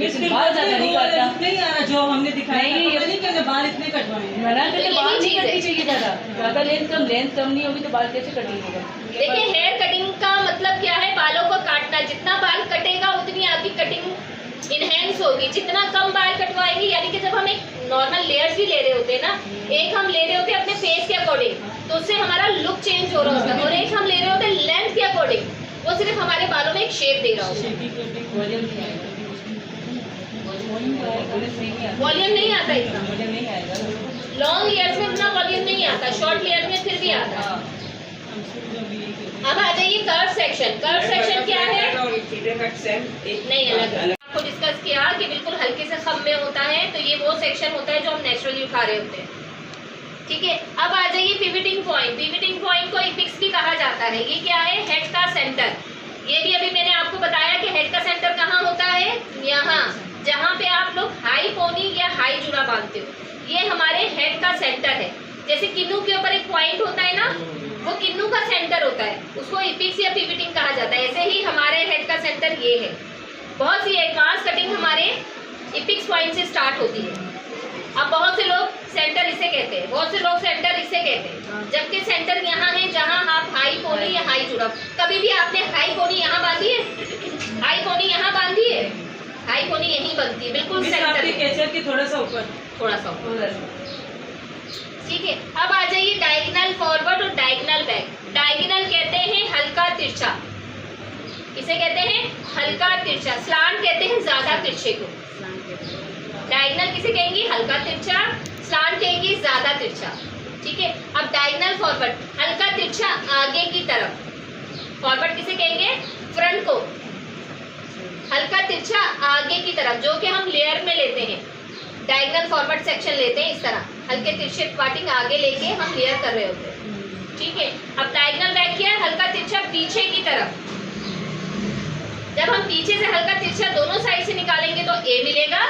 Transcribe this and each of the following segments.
लेकिन बाल ज्यादा नहीं काटता। नहीं आ रहा जो हमने दिखाया नहीं, पता नहीं क्यों बाल इतने कटवाए हैं। मना करते तो बाल यही नहीं चीज़ है। कटनी चाहिए ज्यादा लेंथ कम नहीं होगी तो बाल कैसे कटिंग होगा। देखिए हेयर कटिंग का मतलब क्या है, बालों को काटना। जितना बाल कटेगा उतनी आपकी कटिंग इनहेंस होगी। जितना कम बाल कटवाएंगे, यानी कि जब हम एक नॉर्मल लेयर्स भी ले रहे होते हैं ना, एक हम ले रहे होते हैं अपने फेस के अकॉर्डिंग, तो उससे हमारा लुक चेंज हो रहा होता है, और एक हम ले रहे होते हैं लेंथ के अकॉर्डिंग, वो सिर्फ हमारे बालों में एक शेप दे रहा होता है। वॉल्यूम नहीं आएगा, वॉल्यूम नहीं आता इतना। वॉल्यूम नहीं आएगा। लॉन्ग लेयर्स में इतना वॉल्यूम नहीं आता, शॉर्ट लेयर में फिर भी आता है। अब आ जाइए कर्व सेक्शन। कर्व सेक्शन क्या है? नहीं, अलग आपको डिस्कस किया कि बिल्कुल हल्के से खम में होता है, तो ये वो सेक्शन होता है जो हम नेचुरली उठा रहे होते हैं। ठीक है, अब आ जाइए पिवटिंग पॉइंट। पिवटिंग पॉइंट को एपिक्स भी कहा जाता है। ये क्या है? हेड का सेंटर। ये भी अभी मैंने आपको बताया कि हेड का सेंटर कहाँ होता है, यहाँ जहाँ पे आप लोग हाई पोनी या हाई जुड़ा बांधते हो, ये हमारे हेड का सेंटर है। जैसे किन्नू के ऊपर एक पॉइंट होता है ना, वो किन्नू का सेंटर होता है, उसको एपिक्स या पिवटिंग कहा जाता है। ऐसे ही हमारे हेड का सेंटर ये है। बहुत सी एडवांस कटिंग हमारे एपिक्स पॉइंट से स्टार्ट होती है। अब बहुत से लोग सेंटर इसे कहते हैं, बहुत से लोग सेंटर इसे कहते हैं, जबकि सेंटर यहाँ है जहाँ आप हाई पोनी या हाई जुड़ा। कभी भी आपने हाई पोनी यहाँ बांधी है? हाई पोनी यहाँ बांधी है? हाई पोनी यहीं बनती है, बिल्कुल सेंटर कैचर के थोड़ा सा ऊपर, थोड़ा सा ऊपर। ठीक है, अब आ जाइए डायगोनल फॉरवर्ड और डायगोनल बैक। डायगोनल कहते हैं हल्का तिरछा, इसे कहते हैं हल्का तिरछा। स्लांट कहते हैं ज्यादा तिरछे को। डायगोनल किसे कहेंगे? हल्का तिरछा। स्लांट कहेंगे ज्यादा तिरछा। ठीक है, अब डायगोनल फॉरवर्ड, हल्का तिरछा आगे की तरफ। फॉरवर्ड किसे कहेंगे? फ्रंट को। हल्का तिरछा आगे की तरफ, जो कि हम लेयर में लेते हैं। डायगोनल फॉरवर्ड सेक्शन लेते हैं इस तरह, हल्के तिरछे पार्टिंग आगे लेके हम लेयर कर रहे होते हैं। ठीक है, अब डायगोनल बैक क्या है? हल्का तिरछा पीछे की तरफ। जब हम पीछे से हल्का तिरछा दोनों साइड से निकालेंगे तो ए मिलेगा,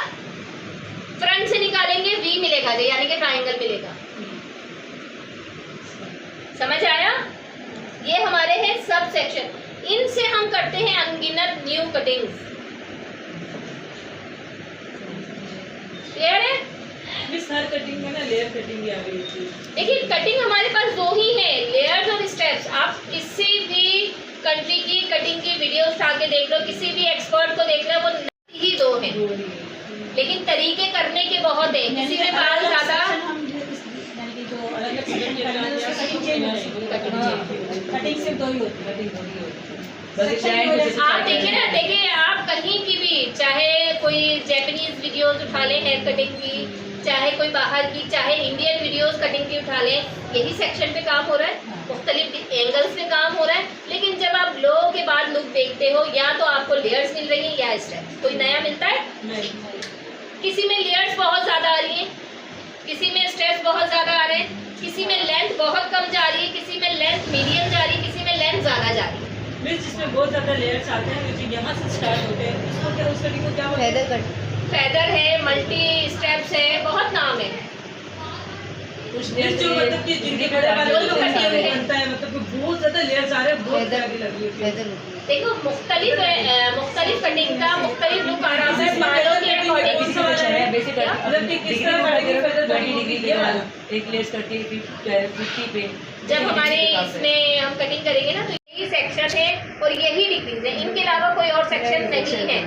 फ्रंट से निकालेंगे वी मिलेगा, यानी कि ट्रायंगल मिलेगा। समझ आया? ये हमारे हैं सब सेक्शन। इनसे हम करते हैं अनगिनत न्यू कटिंग्स। क्लियर है? हर कटिंग में ना लेयर कटिंग भी आ गई थी। देखिए कटिंग हमारे पास दो ही है, लेयर्स और स्टेप्स। आप किसी भी कंट्री की कटिंग की वीडियो उठा के देख लो, किसी भी एक्सपर्ट को देख लो, वो ही दो हैं, लेकिन तरीके करने के बहुत हैं। किसी में बाल ज्यादा कटिंग सिर्फ दो ही होती है। आप देखिए ना, देखिए आप कहीं की भी, चाहे कोई जापानीज वीडियोस उठा लें हेयर कटिंग की, चाहे कोई बाहर की, चाहे इंडियन वीडियोस कटिंग की उठा लें, यही सेक्शन पे काम हो रहा है, मुख्तलिफ एंगल्स पे काम हो रहा है। लेकिन जब आप लोगों के बाद लुक देखते हो, या तो आपको लेयर्स मिल रही है या स्टेप्स, कोई नया मिलता है? किसी में लेयर्स बहुत ज्यादा आ रही है, किसी में स्टेप्स बहुत ज्यादा आ रहे हैं, किसी में लेंथ बहुत कम जा रही है, किसी में लेंथ मीडियम जा रही है, किसी में लेंथ ज्यादा जा रही है। जिसमें बहुत ज्यादा लेयर्स आते हैं, जो यहाँ से स्टार्ट होते हैं, उसको क्या, उस कटिंग को क्या बोलते हैं? फेदर है, मल्टी स्टेप्स है, बहुत नाम है। जो मतलब कि जिनके बड़े बाल बनता है, मतलब कि बहुत ज्यादा लेयर्स आ रहे हैं, बहुत प्यारी लग रही है। देखो मुख्तलिफ कटिंग का मुख्तलिफ लुक आ रहा है बालों के अकॉर्डिंग। मतलब कि किस तरह कटिंग करते हैं, 20 डिग्री के बाद एक लेस करके 50 पे। जब हमारे इसमें हम कटिंग करेंगे ना, तो यही सेक्शन है और यही डिग्रीज है, इनके अलावा कोई और सेक्शन नहीं है।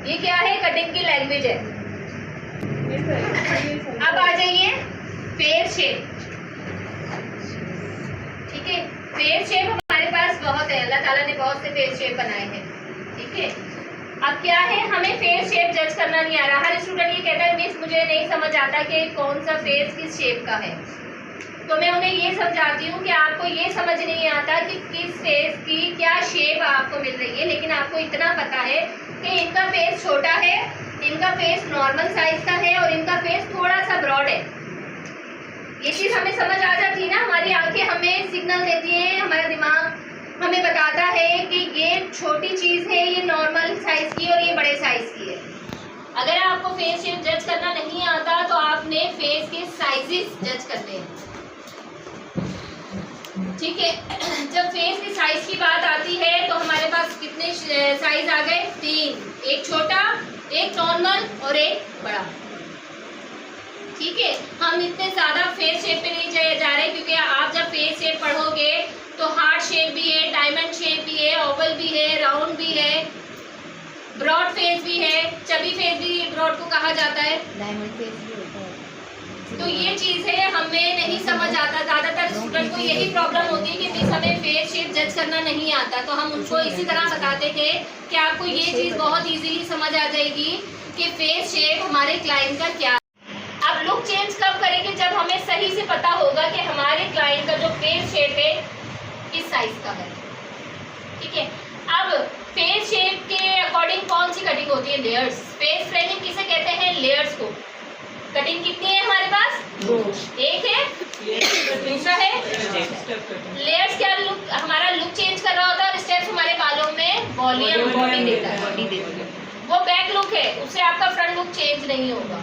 ये क्या है? कटिंग की लैंग्वेज है। अब आ जाइए फेस शेप। ठीक है, फेस शेप हमारे पास बहुत है, अल्लाह ताला ने बहुत से फेस शेप बनाए हैं। ठीक है, अब क्या है, हमें फेस शेप जज करना नहीं आ रहा। हर स्टूडेंट ये कहता है मिस मुझे नहीं समझ आता कि कौन सा फेस किस शेप का है, तो मैं उन्हें ये समझाती हूँ कि आपको ये समझ नहीं आता कि किस फेस की क्या शेप आपको मिल रही है, लेकिन आपको इतना पता है कि इनका फेस छोटा है, इनका फेस नॉर्मल साइज का है और इनका फेस थोड़ा सा ब्रॉड है। ये चीज़ हमें समझ आ जाती है ना, हमारी आंखें हमें सिग्नल देती हैं, हमारा दिमाग हमें बताता है कि ये छोटी चीज़ है, ये नॉर्मल साइज की और ये बड़े साइज की है। अगर आपको फेस शेप जज करना नहीं आता तो आपने फेस के साइजेस जज करने हैं। ठीक है, जब फेस की साइज की बात आती है तो हमारे पास कितने साइज आ गए? 3। एक छोटा, एक नॉर्मल और एक बड़ा। ठीक है, हम इतने ज्यादा फेस शेप पे नहीं जा रहे, क्योंकि आप जब फेस शेप पढ़ोगे तो हार्ट शेप भी है, डायमंड शेप भी है, ओवल भी है, राउंड भी है, ब्रॉड फेस भी है, चबी फेस भी ब्रॉड को कहा जाता है, डायमंड फेस भी होता है। तो ये चीज़ है, हमें नहीं समझ आता। ज़्यादातर स्टूडेंट को यही प्रॉब्लम होती है कि मिस हमें फेस शेप जज करना नहीं आता, तो हम उनको इसी तरह बताते थे कि आपको ये चीज़ बहुत इजीली समझ आ जाएगी कि फेस शेप हमारे क्लाइंट का क्या है। अब लुक चेंज कब करेंगे? जब हमें सही से पता होगा कि हमारे क्लाइंट का जो फेस शेप है किस साइज का है। ठीक है, अब फेस शेप के अकॉर्डिंग कौन सी कटिंग होती है? लेयर्स। फेस फ्रेमिंग किसे कहते हैं? लेयर्स को। कटिंग कितनी है हमारे पास? एक है, दूसरा है लेयर्स। क्या लुक हमारा लुक चेंज कर रहा होता है और स्टेप्स हमारे बालों में वॉल्यूम बॉडी देता है। वो बैक लुक है, उससे आपका फ्रंट लुक चेंज नहीं होगा।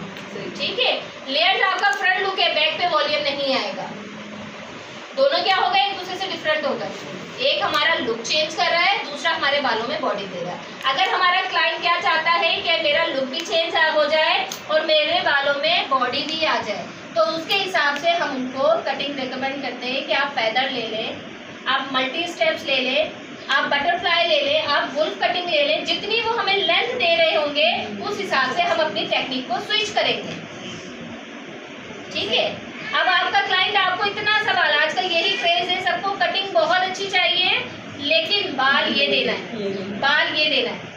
ठीक है, लेयर्स आपका फ्रंट लुक है, बैक पे वॉल्यूम नहीं आएगा। दोनों क्या होगा? एक दूसरे से डिफरेंट होगा। एक हमारा लुक चेंज कर रहा है, दूसरा हमारे बालों में बॉडी दे रहा है। अगर हमारा क्लाइंट क्या चाहता है कि मेरा लुक भी चेंज हो जाए और मेरे बालों में बॉडी भी आ जाए, तो उसके हिसाब से हम उनको कटिंग रिकमेंड करते हैं कि आप फेदर ले लें, आप मल्टी स्टेप्स ले लें, आप बटरफ्लाई ले लें, आप वुल्फ कटिंग ले लें। जितनी वो हमें लेंथ दे रहे होंगे उस हिसाब से हम अपनी टेक्निक को स्विच करेंगे। ठीक है, अब आपका क्लाइंट, आपको इतना सवाल, आजकल यही क्रेज है, सबको कटिंग बहुत अच्छी चाहिए, लेकिन बाल ये देना है, बाल ये देना है।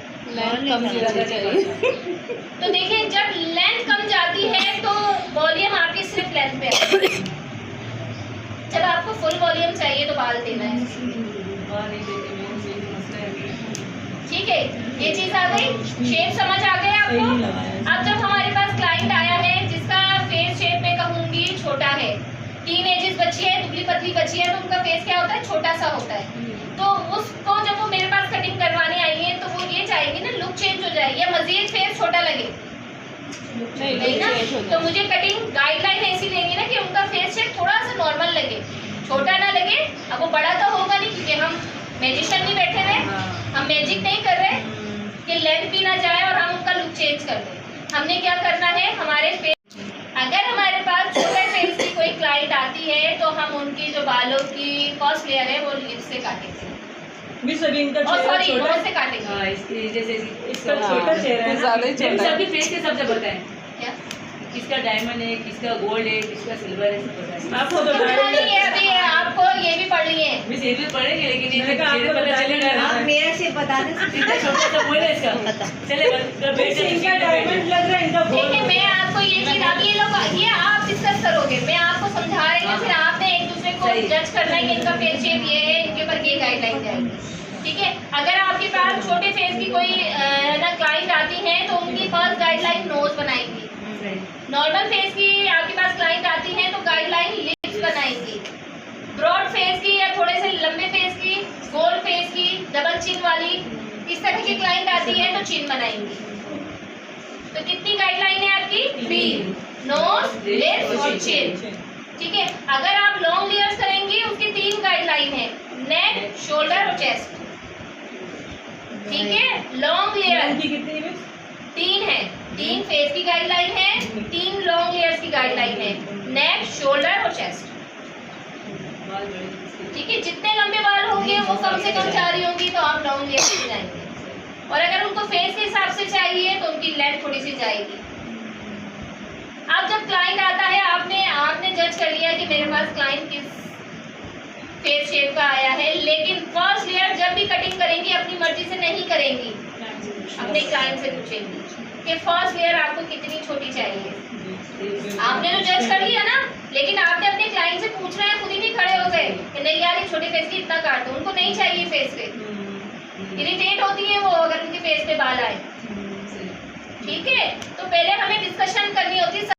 तो देखिए, जब लेंथ कम जाती है तो वॉल्यूम आपकी सिर्फ लेंथ पे है। जब आपको फुल वॉल्यूम चाहिए तो बाल देना है। ठीक है, ये चीज आ गई, शेप समझ आ गया आपको। अब जब हमारे पास क्लाइंट आया है जिसका फेस शेप में कहूंगी छोटा है, टीन एजेस बच्ची है, दुबली पतली बच्ची है, तो उनका फेस क्या होता है? छोटा सा होता है। तो उसको जब वो मेरे पास कटिंग करवाने आई है तो वो ये चाहेगी ना लुक चेंज हो जाए या मजीद फेस छोटा लगे, नहीं ना? तो मुझे कटिंग गाइडलाइन ऐसी देनी है ना कि उनका फेस शेप थोड़ा सा नॉर्मल लगे, छोटा ना लगे। अब वो बड़ा तो होगा नहीं, क्योंकि हम मैजिशियन नहीं बैठे हुए, हम मैजिक नहीं कर रहे कि लेंथ भी ना जाए और हम उनका लुक चेंज कर दें। हमने क्या करना है, हमारे फेस, अगर हमारे पास छोटे फेस की कोई क्लाइंट आती है तो हम उनकी जो बालों की फर्स्ट लेयर है वो लिप से काटेंगे, मिस अभी इनका और चेहरा सॉरी छोटा नोज से काटेंगे। हाँ, जैसे इसका छोटा चेहरा है ना। सबकी फेस के सब बताएं, क्या किसका डायमंड है, किसका गोल्ड है, किसका सिल्वर है, सब बताएं। आपको तो पता नहीं है, अभी आपको ये भी पढ़ लिए हैं। मिस ये भी पढ़ेंगे, लेकिन ये मैंने कहा चेहरे आपको पता चलेगा ना। आप मेरे से बता दें। इतना छोटा सा बोले इसका चले मिस इनका डायमंड लग रहा है, इनका ठीक है, गोल्ड। मैं आपको ये चीज, अब ये लोग, ये आप डिस्कस करोगे, मैं आपको समझा रही हूँ, फिर आपने एक दूसरे को सही। जज करना है कि इनका फेस शेप ये है, इनके ऊपर ये गाइडलाइन जाएगी। ठीक है, अगर आपके पास छोटे फेस की कोई ना क्लाइंट आती है तो उनकी फर्स्ट गाइडलाइन नोज बनाएंगी। नॉर्मल फेस की आपके पास क्लाइंट आती है तो गाइडलाइन लिप्स बनाएंगी। ब्रॉड फेस की या थोड़े से लंबे फेस की, गोल फेस की, डबल चिन वाली, इस तरह की क्लाइंट आती है तो चिन बनाएंगी। तो कितनी गाइडलाइन है आपकी? 3, नोज, लिप्स और चिन। ठीक है, अगर आप लॉन्ग लेयर्स करेंगी उसकी 3 गाइडलाइन है, नेक, शोल्डर और चेस्ट। ठीक है, लॉन्ग लेयर इनकी कितनी मिस? 3 है, 3 फेस की गाइडलाइन है, 3 लॉन्ग लेयर्स की गाइडलाइन है, नेक, शोल्डर और चेस्ट। ठीक है, जितने लंबे बाल होंगे वो कम से कम चाह रही होंगी तो आप लॉन्ग लेयर से जाएंगे, और अगर उनको फेस के हिसाब से चाहिए तो उनकी लेंथ थोड़ी सी जाएगी। अब जब क्लाइंट आता है, आपने जज कर लिया कि मेरे पास क्लाइंट किस फेस शेप का आया है, लेकिन फर्स्ट लेयर जब भी कटिंग करेंगी अपनी मर्जी से नहीं करेंगी, अपने क्लाइंट से पूछेंगी कि फर्स्ट लेयर आपको कितनी छोटी चाहिए। आपने तो जज कर लिया ना, लेकिन आपने अपने क्लाइंट से पूछना है, खुद ही नहीं खड़े हो गए कि नहीं यार ये छोटे फेस की इतना काट दो। उनको नहीं चाहिए फेस पे, इरिटेट होती है वो अगर उनके फेस पे बाल आए। ठीक है, तो पहले हमें डिस्कशन करनी होती है।